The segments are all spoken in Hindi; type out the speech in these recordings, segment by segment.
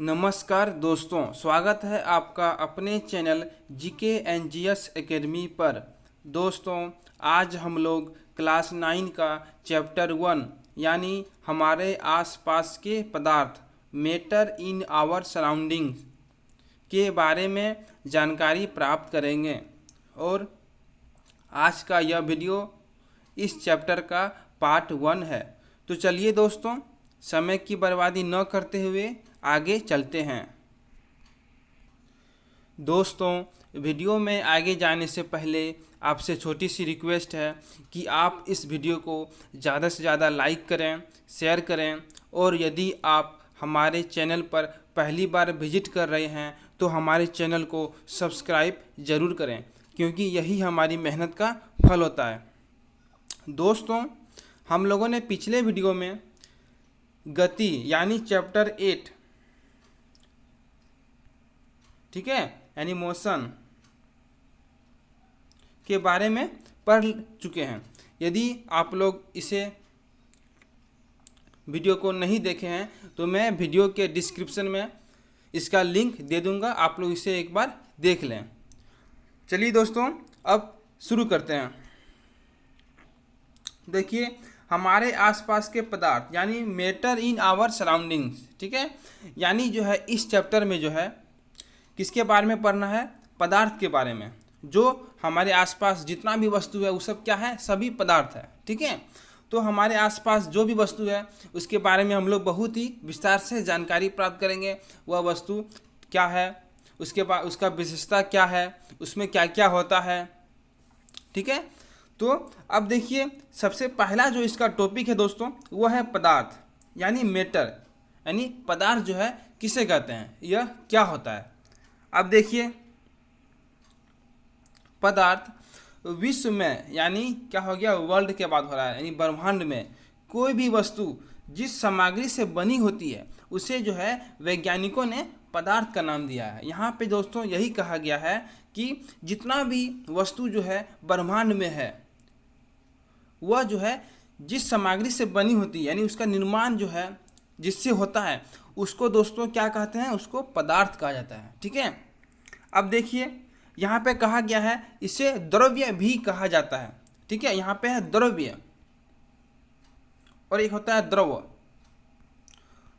नमस्कार दोस्तों, स्वागत है आपका अपने चैनल जीके एनजीएस एकेडमी पर। दोस्तों, आज हम लोग क्लास 9 का चैप्टर 1 यानी हमारे आसपास के पदार्थ मैटर इन आवर सराउंडिंग्स के बारे में जानकारी प्राप्त करेंगे। और आज का यह वीडियो इस चैप्टर का पार्ट 1 है। तो चलिए दोस्तों, समय की बर्बादी न करते हुए आगे चलते हैं। दोस्तों, वीडियो में आगे जाने से पहले आपसे छोटी सी रिक्वेस्ट है कि आप इस वीडियो को ज़्यादा से ज़्यादा लाइक करें, शेयर करें, और यदि आप हमारे चैनल पर पहली बार विजिट कर रहे हैं तो हमारे चैनल को सब्सक्राइब ज़रूर करें, क्योंकि यही हमारी मेहनत का फल होता है। दोस्तों, हम लोगों ने पिछले वीडियो में गति यानी चैप्टर 8, ठीक है, यानी मोशन के बारे में पढ़ चुके हैं। यदि आप लोग इसे वीडियो को नहीं देखे हैं तो मैं वीडियो के डिस्क्रिप्शन में इसका लिंक दे दूंगा, आप लोग इसे एक बार देख लें। चलिए दोस्तों, अब शुरू करते हैं। देखिए, हमारे आसपास के पदार्थ यानी मैटर इन आवर सराउंडिंग्स, ठीक है, यानी जो है इस चैप्टर में जो है किसके बारे में पढ़ना है? पदार्थ के बारे में। जो हमारे आसपास जितना भी वस्तु है वो सब क्या है? सभी पदार्थ है, ठीक है। तो हमारे आसपास जो भी वस्तु है उसके बारे में हम लोग बहुत ही विस्तार से जानकारी प्राप्त करेंगे। वह वस्तु क्या है, उसके बाद उसका विशेषता क्या है, उसमें क्या क्या होता है, ठीक है। तो अब देखिए, सबसे पहला जो इसका टॉपिक है दोस्तों वो है पदार्थ यानी मैटर, यानी पदार्थ जो है किसे कहते हैं, यह क्या होता है। अब देखिए, पदार्थ विश्व में यानी क्या हो गया, वर्ल्ड के बाद हो रहा है, यानी ब्रह्मांड में कोई भी वस्तु जिस सामग्री से बनी होती है उसे जो है वैज्ञानिकों ने पदार्थ का नाम दिया है। यहाँ पे दोस्तों यही कहा गया है कि जितना भी वस्तु जो है ब्रह्मांड में है वह जो है जिस सामग्री से बनी होती है, यानी उसका निर्माण जो है जिससे होता है, उसको दोस्तों क्या कहते हैं? उसको पदार्थ कहा जाता है, ठीक है। अब देखिए, यहाँ पे कहा गया है इसे द्रव्य भी कहा जाता है, ठीक है। यहाँ पे है द्रव्य और एक होता है द्रव।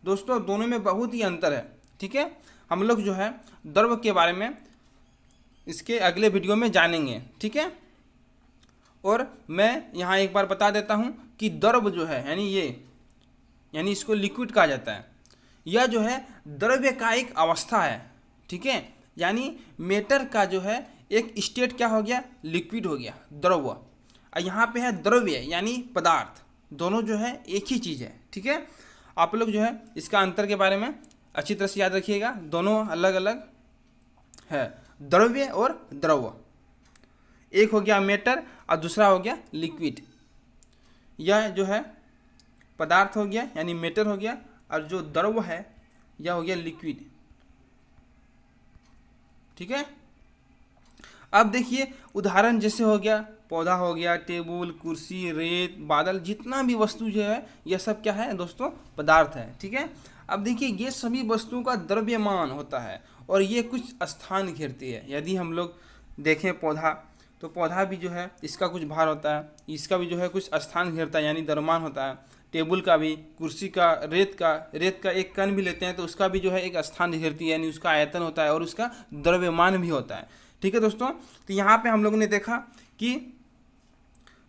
दोस्तों, दोनों में बहुत ही अंतर है, ठीक है। हम लोग जो है द्रव के बारे में इसके अगले वीडियो में जानेंगे, ठीक है। और मैं यहाँ एक बार बता देता हूँ कि द्रव जो है यानी इसको लिक्विड कहा जाता है। यह जो है द्रव्य का एक अवस्था है, ठीक है। यानी मैटर का जो है एक स्टेट क्या हो गया? लिक्विड हो गया, द्रव। और यहाँ पे है द्रव्य यानी पदार्थ। दोनों जो है एक ही चीज़ है, ठीक है। आप लोग जो है इसका अंतर के बारे में अच्छी तरह से याद रखिएगा। दोनों अलग अलग है, द्रव्य और द्रव। एक हो गया मैटर और दूसरा हो गया लिक्विड। यह जो है पदार्थ हो गया यानी मैटर हो गया, और जो द्रव है यह हो गया लिक्विड, ठीक है। अब देखिए, उदाहरण जैसे हो गया पौधा हो गया, टेबल, कुर्सी, रेत, बादल, जितना भी वस्तु जो है यह सब क्या है दोस्तों? पदार्थ है, ठीक है। अब देखिए, ये सभी वस्तुओं का द्रव्यमान होता है और ये कुछ स्थान घेरती है। यदि हम लोग देखें पौधा, तो पौधा भी जो है इसका कुछ भार होता है, इसका भी जो है कुछ स्थान घेरता है यानी द्रव्यमान होता है। टेबल का भी, कुर्सी का, रेत का एक कण भी लेते हैं तो उसका भी जो है एक स्थान घेरती है, यानी उसका आयतन होता है और उसका द्रव्यमान भी होता है, ठीक है दोस्तों। तो यहाँ पे हम लोगों ने देखा कि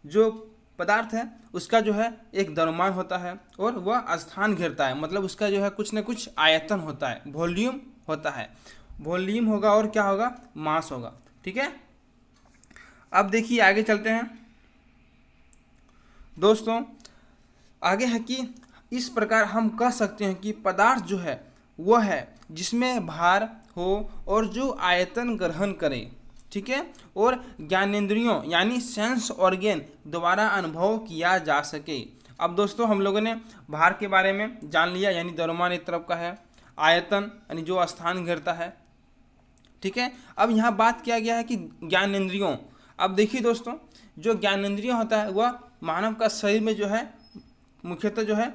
जो पदार्थ है उसका जो है एक द्रव्यमान होता है और वह स्थान घेरता है, मतलब उसका जो है कुछ न कुछ आयतन होता है, वॉल्यूम होता है। वॉल्यूम होगा और क्या होगा? मास होगा, ठीक है। अब देखिए, आगे चलते हैं दोस्तों। आगे है कि इस प्रकार हम कह सकते हैं कि पदार्थ जो है वह है जिसमें भार हो और जो आयतन ग्रहण करे, ठीक है, और ज्ञानेंद्रियों यानी सेंस ऑर्गेन द्वारा अनुभव किया जा सके। अब दोस्तों, हम लोगों ने भार के बारे में जान लिया, यानी द्रव्यमान एक तरफ का है, आयतन यानी जो स्थान घेरता है, ठीक है। अब यहाँ बात किया गया है कि ज्ञानेंद्रियों। अब देखिए दोस्तों, जो ज्ञानेंद्रिय होता है वह मानव का शरीर में जो है मुख्यतः जो है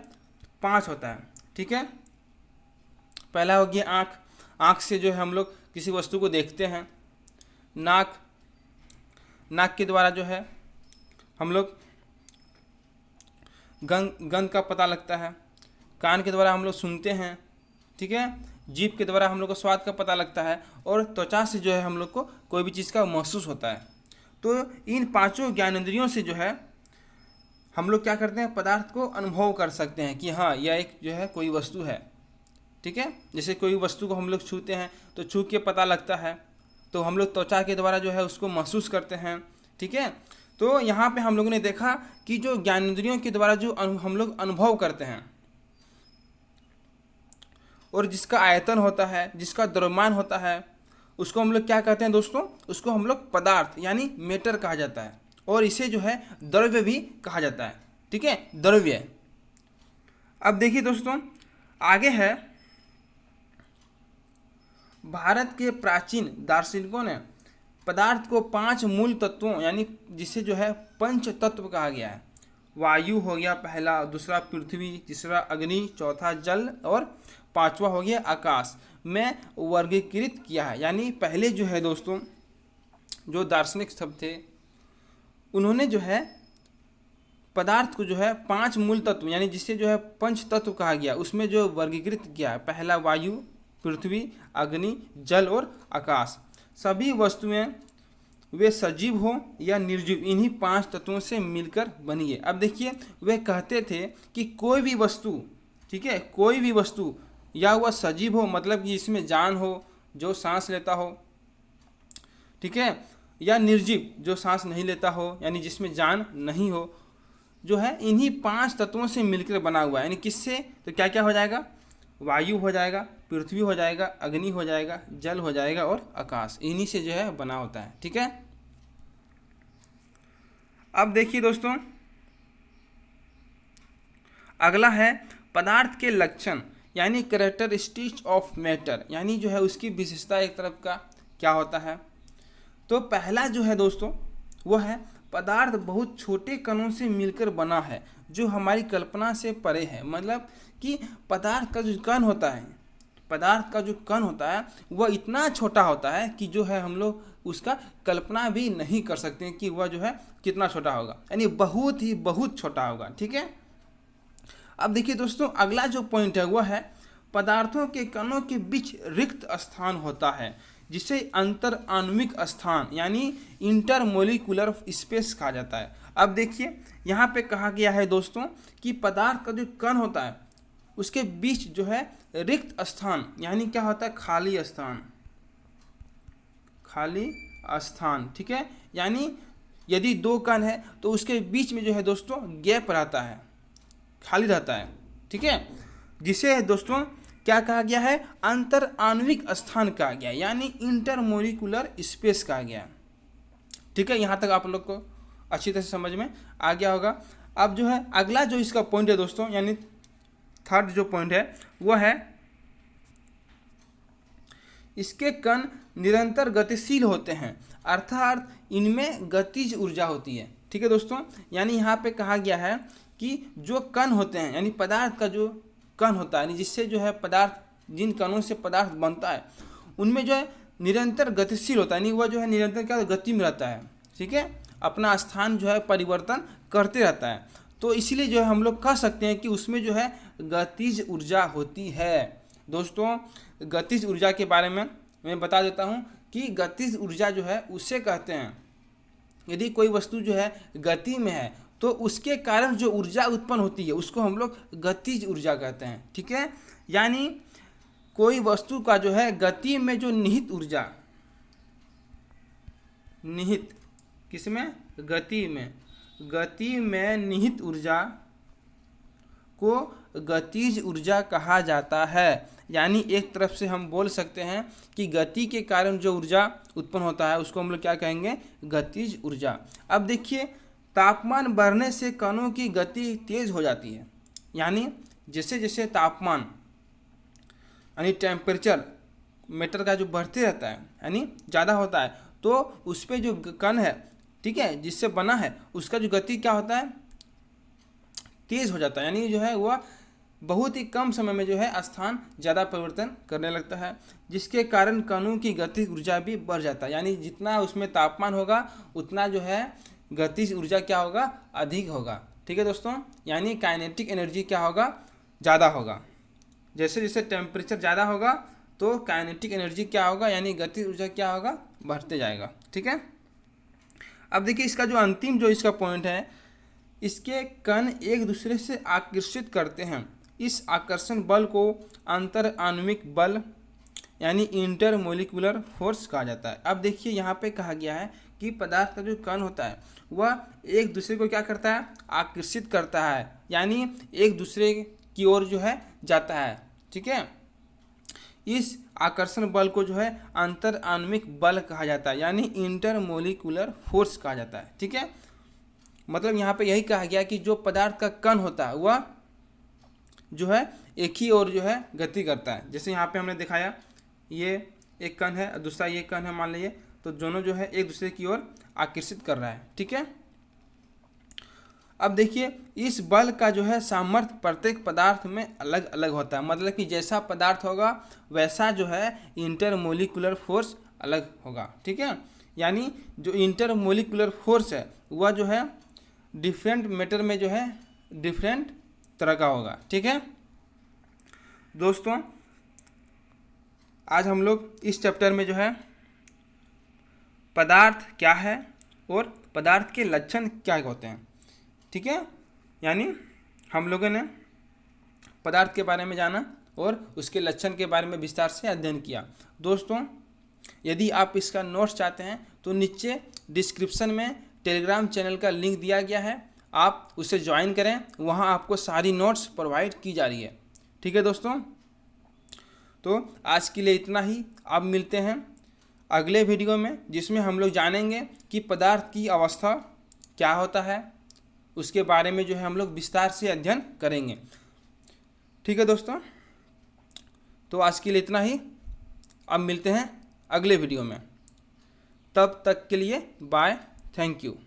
5 होता है, ठीक है। पहला हो गया आँख। आँख से जो है हम लोग किसी वस्तु को देखते हैं। नाक, नाक के द्वारा जो है हम लोग गंध का पता लगता है। कान के द्वारा हम लोग सुनते हैं, ठीक है। जीभ के द्वारा हम लोग को स्वाद का पता लगता है, और त्वचा से जो है हम लोग को कोई भी चीज़ का महसूस होता है। तो इन पांचों ज्ञानेंद्रियों से जो है हम लोग क्या करते हैं, पदार्थ को अनुभव कर सकते हैं कि हाँ यह एक जो है कोई वस्तु है, ठीक है। जैसे कोई वस्तु को हम लोग छूते हैं तो छू के पता लगता है, तो हम लोग त्वचा के द्वारा जो है उसको महसूस करते हैं, ठीक है। तो यहाँ पे हम लोगों ने देखा कि जो ज्ञानेंद्रियों के द्वारा जो हम लोग अनुभव करते हैं, और जिसका आयतन होता है, जिसका द्रव्यमान होता है, उसको हम लोग क्या कहते हैं दोस्तों, उसको हम लोग पदार्थ यानी मैटर कहा जाता है, और इसे जो है द्रव्य भी कहा जाता है, ठीक है, द्रव्य। अब देखिए दोस्तों, आगे है भारत के प्राचीन दार्शनिकों ने पदार्थ को 5 मूल तत्वों यानी जिसे जो है पंच तत्व कहा गया है। वायु हो गया पहला, दूसरा पृथ्वी, तीसरा अग्नि, चौथा जल, और पांचवा हो गया आकाश में वर्गीकृत किया है। यानी पहले जो है दोस्तों जो दार्शनिक सब थे, उन्होंने जो है पदार्थ को जो है 5 मूल तत्व यानी जिसे जो है पंच तत्व कहा गया, उसमें जो वर्गीकृत किया है। पहला वायु, पृथ्वी, अग्नि, जल और आकाश। सभी वस्तुएं वे सजीव हो या निर्जीव इन्हीं 5 तत्वों से मिलकर बनी है। अब देखिए, वे कहते थे कि कोई भी वस्तु, ठीक है, कोई भी वस्तु या वह सजीव हो मतलब कि इसमें जान हो, जो सांस लेता हो, ठीक है, या निर्जीव जो सांस नहीं लेता हो यानी जिसमें जान नहीं हो, जो है इन्हीं 5 तत्वों से मिलकर बना हुआ है। यानी किससे, तो क्या क्या हो जाएगा, वायु हो जाएगा, पृथ्वी हो जाएगा, अग्नि हो जाएगा, जल हो जाएगा और आकाश, इन्हीं से जो है बना होता है, ठीक है। अब देखिए दोस्तों, अगला है पदार्थ के लक्षण यानी कैरेक्टरिस्टिक्स ऑफ मैटर, यानी जो है उसकी विशेषता एक तरफ का क्या होता है। तो पहला जो है दोस्तों वो है पदार्थ बहुत छोटे कणों से मिलकर बना है जो हमारी कल्पना से परे है। मतलब कि पदार्थ का जो कण होता है, पदार्थ का जो कण होता है वह इतना छोटा होता है कि जो है हम लोग उसका कल्पना भी नहीं कर सकते कि वह जो है कितना छोटा होगा, यानी बहुत ही बहुत छोटा होगा, ठीक है। अब देखिए दोस्तों, अगला जो पॉइंट है वह है पदार्थों के कणों के बीच रिक्त स्थान होता है जिसे अंतर आणविक स्थान यानी इंटरमोलिकुलर स्पेस कहा जाता है। अब देखिए यहाँ पे कहा गया है दोस्तों कि पदार्थ का जो कण होता है उसके बीच जो है रिक्त स्थान यानी क्या होता है, खाली स्थान, खाली स्थान, ठीक है। यानी यदि 2 कण है तो उसके बीच में जो है दोस्तों गैप रहता है, खाली रहता है, ठीक है, जिसे दोस्तों क्या कहा गया है, अंतर आणविक स्थान कहा गया, यानी इंटरमोलिकुलर स्पेस कहा गया, ठीक है। यहाँ तक आप लोग को अच्छी तरह से समझ में आ गया होगा। अब जो है अगला जो इसका पॉइंट है दोस्तों, यानी थर्ड जो पॉइंट है वो है इसके कण निरंतर गतिशील होते हैं, अर्थात इनमें गतिज ऊर्जा होती है, ठीक है दोस्तों। यानी यहाँ पे कहा गया है कि जो कण होते हैं यानी पदार्थ का जो कण होता है यानी जिससे जो है पदार्थ, जिन कणों से पदार्थ बनता है उनमें जो है निरंतर गतिशील होता है, यानी वह जो है निरंतर क्या गति में रहता है, ठीक है, अपना स्थान जो है परिवर्तन करते रहता है। तो इसीलिए जो है हम लोग कह सकते हैं कि उसमें जो है गतिज ऊर्जा होती है। दोस्तों गतिज ऊर्जा के बारे में मैं बता देता हूँ कि गतिज ऊर्जा जो है उसे कहते हैं यदि कोई वस्तु जो है गति में है तो उसके कारण जो ऊर्जा उत्पन्न होती है उसको हम लोग गतिज ऊर्जा कहते हैं, ठीक है। यानी कोई वस्तु का जो है गति में जो निहित ऊर्जा, निहित किसमें, गति में निहित ऊर्जा को गतिज ऊर्जा कहा जाता है। यानी एक तरफ से हम बोल सकते हैं कि गति के कारण जो ऊर्जा उत्पन्न होता है उसको हम लोग क्या कहेंगे, गतिज ऊर्जा। अब देखिए तापमान बढ़ने से कणों की गति तेज हो जाती है, यानी जैसे जैसे तापमान यानी टेम्परेचर मैटर का जो बढ़ते रहता है यानी ज़्यादा होता है तो उस पर जो कण है, ठीक है, जिससे बना है उसका जो गति क्या होता है, तेज हो जाता है, यानी जो है वह बहुत ही कम समय में जो है स्थान ज़्यादा परिवर्तन करने लगता है, जिसके कारण कणों की गतिज ऊर्जा भी बढ़ जाता है। यानी जितना उसमें तापमान होगा उतना जो है गतिज ऊर्जा क्या होगा, अधिक होगा। ठीक है दोस्तों, यानी काइनेटिक एनर्जी क्या होगा, ज़्यादा होगा। जैसे जैसे टेम्परेचर ज़्यादा होगा तो काइनेटिक एनर्जी क्या होगा, यानी गतिज ऊर्जा क्या होगा, बढ़ते जाएगा। ठीक है, अब देखिए इसका जो अंतिम जो इसका पॉइंट है, इसके कण एक दूसरे से आकर्षित करते हैं। इस आकर्षण बल को अंतर आणविक बल यानी इंटरमोलिकुलर फोर्स कहा जाता है। अब देखिए यहाँ पे कहा गया है कि पदार्थ का जो कण होता है वह एक दूसरे को क्या करता है, आकर्षित करता है, यानी एक दूसरे की ओर जो है जाता है। ठीक है, इस आकर्षण बल को जो है अंतर आणविक बल कहा जाता है, यानी इंटरमोलिकुलर फोर्स कहा जाता है। ठीक है, मतलब यहाँ पे यही कहा गया कि जो पदार्थ का कण होता है वह जो है एक ही ओर जो है गति करता है। जैसे यहाँ पे हमने दिखाया, ये एक कण है, दूसरा ये कण है मान लीजिए, तो दोनों जो है एक दूसरे की ओर आकर्षित कर रहा है। ठीक है, अब देखिए इस बल का जो है सामर्थ्य प्रत्येक पदार्थ में अलग अलग होता है। मतलब कि जैसा पदार्थ होगा वैसा जो है इंटरमोलिकुलर फोर्स अलग होगा। ठीक है, यानी जो इंटरमोलिकुलर फोर्स है वह जो है डिफरेंट मैटर में जो है डिफरेंट तरह का होगा। ठीक है दोस्तों, आज हम लोग इस चैप्टर में जो है पदार्थ क्या है और पदार्थ के लक्षण क्या होते हैं, ठीक है, यानी हम लोगों ने पदार्थ के बारे में जाना और उसके लक्षण के बारे में विस्तार से अध्ययन किया। दोस्तों, यदि आप इसका नोट्स चाहते हैं तो नीचे डिस्क्रिप्शन में टेलीग्राम चैनल का लिंक दिया गया है, आप उसे ज्वाइन करें, वहाँ आपको सारी नोट्स प्रोवाइड की जा रही है। ठीक है दोस्तों, तो आज के लिए इतना ही। अब मिलते हैं अगले वीडियो में, जिसमें हम लोग जानेंगे कि पदार्थ की अवस्था क्या होता है, उसके बारे में जो है हम लोग विस्तार से अध्ययन करेंगे। ठीक है दोस्तों, तो आज के लिए इतना ही। अब मिलते हैं अगले वीडियो में, तब तक के लिए बाय, थैंक यू।